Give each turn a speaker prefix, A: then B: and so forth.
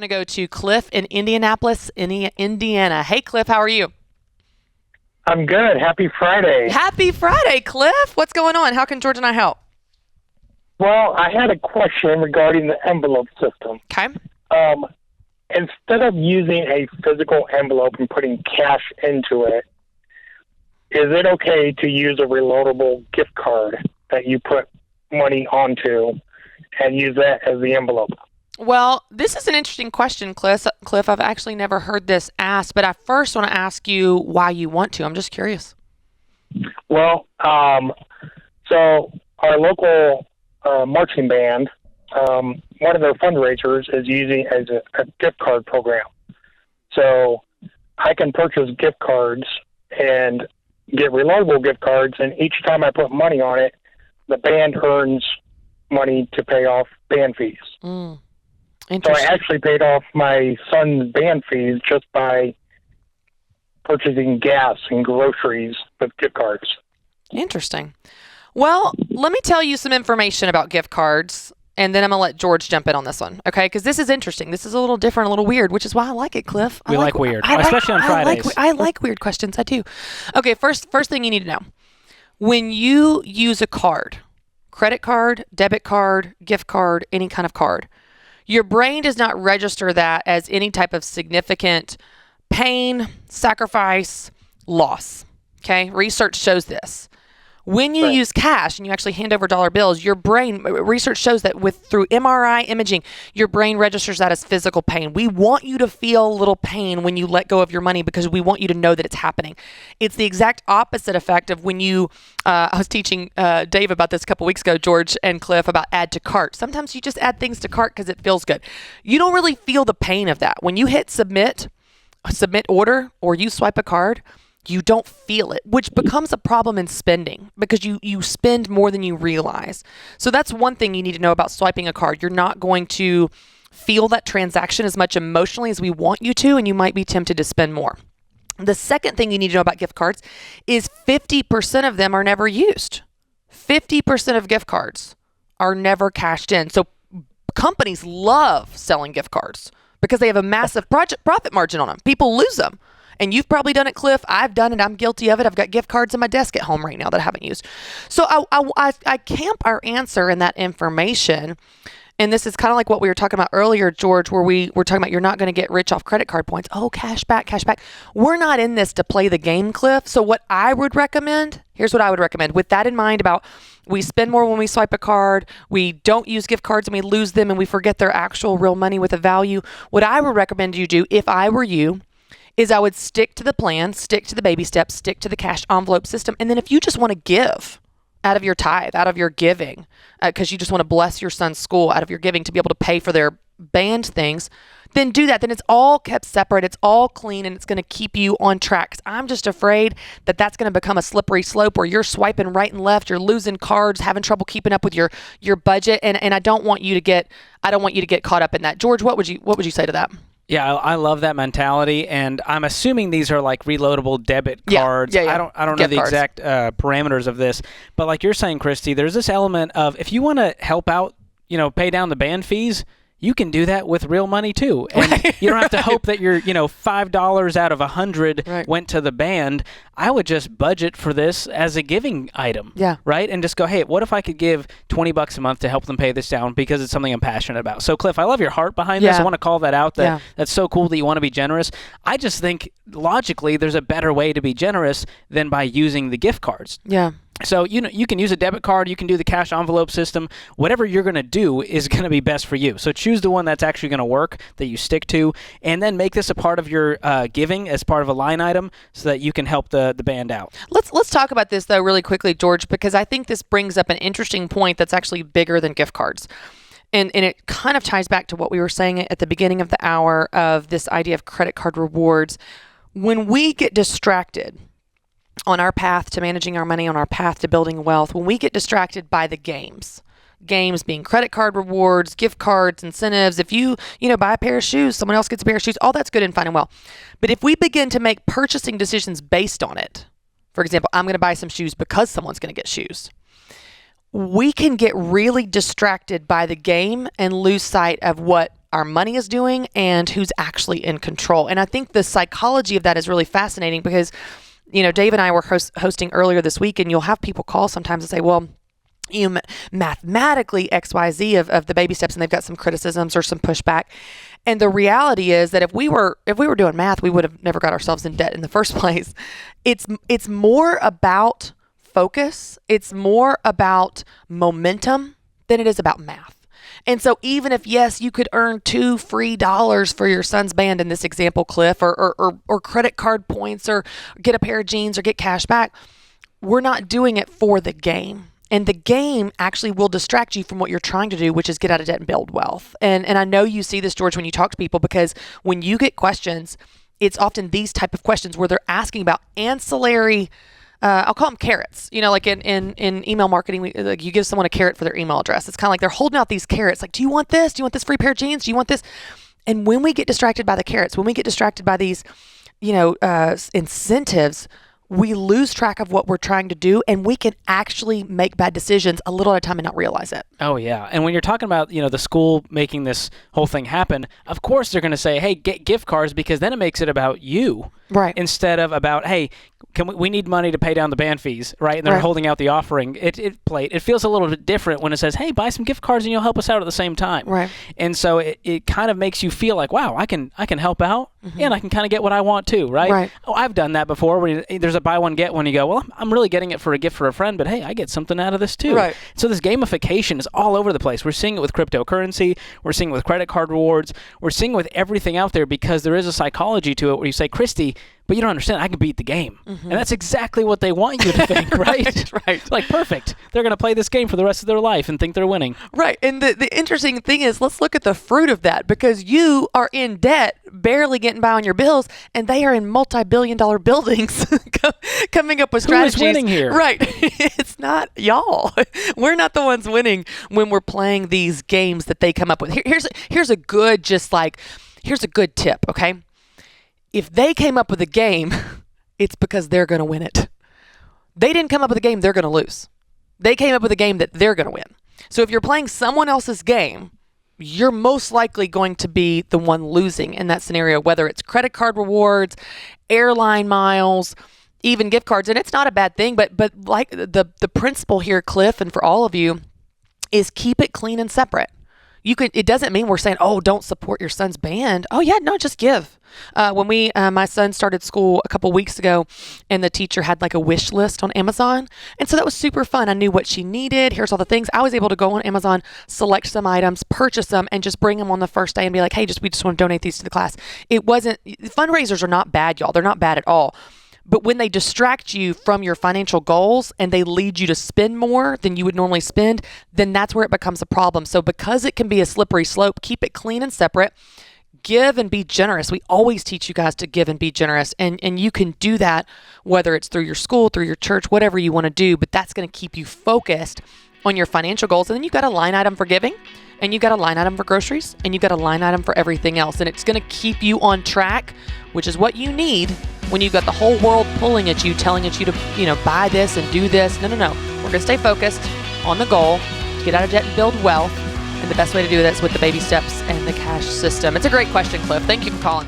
A: going to go to Cliff in Indianapolis, Indiana. Hey, Cliff, how are you?
B: I'm good. Happy Friday.
A: Happy Friday, Cliff. What's going on? How can George and I help?
B: Well, I had a question regarding the envelope system.
A: Okay.
B: Instead of using a physical envelope and putting cash into it, is it okay to use a reloadable gift card that you put money onto and use that as the envelope?
A: Well, this is an interesting question, Cliff. I've actually never heard this asked, but I first want to ask you why you want to. I'm just curious.
B: Well, so our local marching band, one of their fundraisers is using as a gift card program. So I can purchase gift cards and get reloadable gift cards, and each time I put money on it, the band earns money to pay off band fees. So I actually paid off my son's band fees just by purchasing gas and groceries with gift cards.
A: Interesting. Well, let me tell you some information about gift cards, and then I'm going to let George jump in on this one, okay? Because this is interesting. This is a little different, a little weird, which is why I like it, Cliff.
C: We like weird, especially on Fridays.
A: I like weird questions. I do. Okay, first thing you need to know. When you use a card, credit card, debit card, gift card, any kind of card, your brain does not register that as any type of significant pain, sacrifice, loss, okay? Research shows this. When you use cash and you actually hand over dollar bills, your brain, research shows that through MRI imaging, your brain registers that as physical pain. We want you to feel a little pain when you let go of your money because we want you to know that it's happening. It's the exact opposite effect of when you, I was teaching Dave about this a couple weeks ago, George and Cliff, about add to cart. Sometimes you just add things to cart because it feels good. You don't really feel the pain of that. When you hit submit order, or you swipe a card, you don't feel it, which becomes a problem in spending because you spend more than you realize. So that's one thing you need to know about swiping a card. You're not going to feel that transaction as much emotionally as we want you to, and you might be tempted to spend more. The second thing you need to know about gift cards is 50% of them are never used. 50% of gift cards are never cashed in. So companies love selling gift cards because they have a massive profit margin on them. People lose them. And you've probably done it, Cliff. I've done it. I'm guilty of it. I've got gift cards in my desk at home right now that I haven't used. So I camp our answer in that information. And this is kind of like what we were talking about earlier, George, where we were talking about you're not going to get rich off credit card points. Oh, cash back. We're not in this to play the game, Cliff. So what I would recommend, here's what I would recommend. With that in mind about we spend more when we swipe a card, we don't use gift cards and we lose them and we forget their actual real money with a value. What I would recommend you do if I were you is I would stick to the plan, stick to the baby steps, stick to the cash envelope system. And then if you just want to give out of your tithe, out of your giving, because you just want to bless your son's school out of your giving to be able to pay for their band things, then do that. Then it's all kept separate. It's all clean, and it's going to keep you on track. 'Cause I'm just afraid that that's going to become a slippery slope where you're swiping right and left, you're losing cards, having trouble keeping up with your budget. And I don't want you to get caught up in that. George, what would you say to that?
C: Yeah, I love that mentality, and I'm assuming these are like reloadable debit cards.
A: Yeah.
C: I don't know the exact parameters of this, but like you're saying, Christy, there's this element of if you want to help out, pay down the band fees, you can do that with real money too. And you don't have to hope that your, $5 out of 100 went to the band. I would just budget for this as a giving item.
A: Yeah.
C: Right? And just go, hey, what if I could give $20 a month to help them pay this down because it's something I'm passionate about. So Cliff, I love your heart behind this. I want to call that out. That's so cool that you want to be generous. I just think logically there's a better way to be generous than by using the gift cards.
A: Yeah.
C: So, you can use a debit card, you can do the cash envelope system. Whatever you're going to do is going to be best for you. So choose the one that's actually going to work, that you stick to, and then make this a part of your giving as part of a line item so that you can help the band out.
A: Let's talk about this, though, really quickly, George, because I think this brings up an interesting point that's actually bigger than gift cards. And it kind of ties back to what we were saying at the beginning of the hour of this idea of credit card rewards. When we get distracted on our path to managing our money, on our path to building wealth, when we get distracted by the games being credit card rewards, gift cards, incentives, if you buy a pair of shoes, someone else gets a pair of shoes, all that's good and fine and well. But if we begin to make purchasing decisions based on it, for example, I'm going to buy some shoes because someone's going to get shoes, we can get really distracted by the game and lose sight of what our money is doing and who's actually in control. And I think the psychology of that is really fascinating because, Dave and I were hosting earlier this week, and you'll have people call sometimes and say, well, mathematically XYZ of the baby steps, and they've got some criticisms or some pushback. And the reality is that if we were doing math, we would have never got ourselves in debt in the first place. It's more about focus. It's more about momentum than it is about math. And so even if, yes, you could earn $2 free for your son's band in this example, Cliff, or credit card points, or get a pair of jeans, or get cash back, we're not doing it for the game. And the game actually will distract you from what you're trying to do, which is get out of debt and build wealth. And I know you see this, George, when you talk to people, because when you get questions, it's often these type of questions where they're asking about ancillary, I'll call them carrots. Like in email marketing, like you give someone a carrot for their email address. It's kind of like they're holding out these carrots. Like, do you want this? Do you want this free pair of jeans? Do you want this? And when we get distracted by the carrots, when we get distracted by these, incentives, we lose track of what we're trying to do, and we can actually make bad decisions a little at a time and not realize it.
C: Oh, yeah. And when you're talking about, the school making this whole thing happen, of course they're going to say, hey, get gift cards, because then it makes it about you.
A: Right.
C: Instead of about, hey, we need money to pay down the band fees, right? And they're holding out the offering. It feels a little bit different when it says, hey, buy some gift cards and you'll help us out at the same time.
A: Right.
C: And so it kind of makes you feel like, wow, I can help out, and I can kind of get what I want too, right?
A: Right.
C: Oh, I've done that before. When there's a buy one get one, you go, well, I'm really getting it for a gift for a friend, but hey, I get something out of this too.
A: Right.
C: So this gamification is all over the place. We're seeing it with cryptocurrency. We're seeing it with credit card rewards. We're seeing it with everything out there, because there is a psychology to it where you say, Christy, but you don't understand, I can beat the game. And that's exactly what they want you to think, right?
A: Right.
C: Like, perfect. They're going to play this game for the rest of their life and think they're winning.
A: Right. And the interesting thing is, let's look at the fruit of that, because you are in debt, barely getting by on your bills, and they are in multi-billion-dollar buildings coming up with strategies.
C: Who is winning here?
A: Right. It's not y'all. We're not the ones winning when we're playing these games that they come up with. Here's a good tip, okay? If they came up with a game, it's because they're going to win it. They didn't come up with a game they're going to lose. They came up with a game that they're going to win. So if you're playing someone else's game, you're most likely going to be the one losing in that scenario, whether it's credit card rewards, airline miles, even gift cards. And it's not a bad thing, but like the principle here, Cliff, and for all of you, is keep it clean and separate. It doesn't mean we're saying, oh, don't support your son's band. Oh yeah, no, just give. When my son started school a couple weeks ago, and the teacher had like a wish list on Amazon. And so that was super fun. I knew what she needed. Here's all the things. I was able to go on Amazon, select some items, purchase them, and just bring them on the first day and be like, hey, we just want to donate these to the class. Fundraisers are not bad, y'all. They're not bad at all. But when they distract you from your financial goals and they lead you to spend more than you would normally spend, then that's where it becomes a problem. So because it can be a slippery slope, keep it clean and separate. Give and be generous. We always teach you guys to give and be generous. And you can do that whether it's through your school, through your church, whatever you want to do. But that's going to keep you focused on your financial goals. And then you've got a line item for giving, and you've got a line item for groceries, and you've got a line item for everything else. And it's going to keep you on track, which is what you need when you've got the whole world pulling at you, telling you to, buy this and do this. No. We're going to stay focused on the goal, get out of debt and build wealth. And the best way to do that is with the baby steps and the cash system. It's a great question, Cliff. Thank you for calling.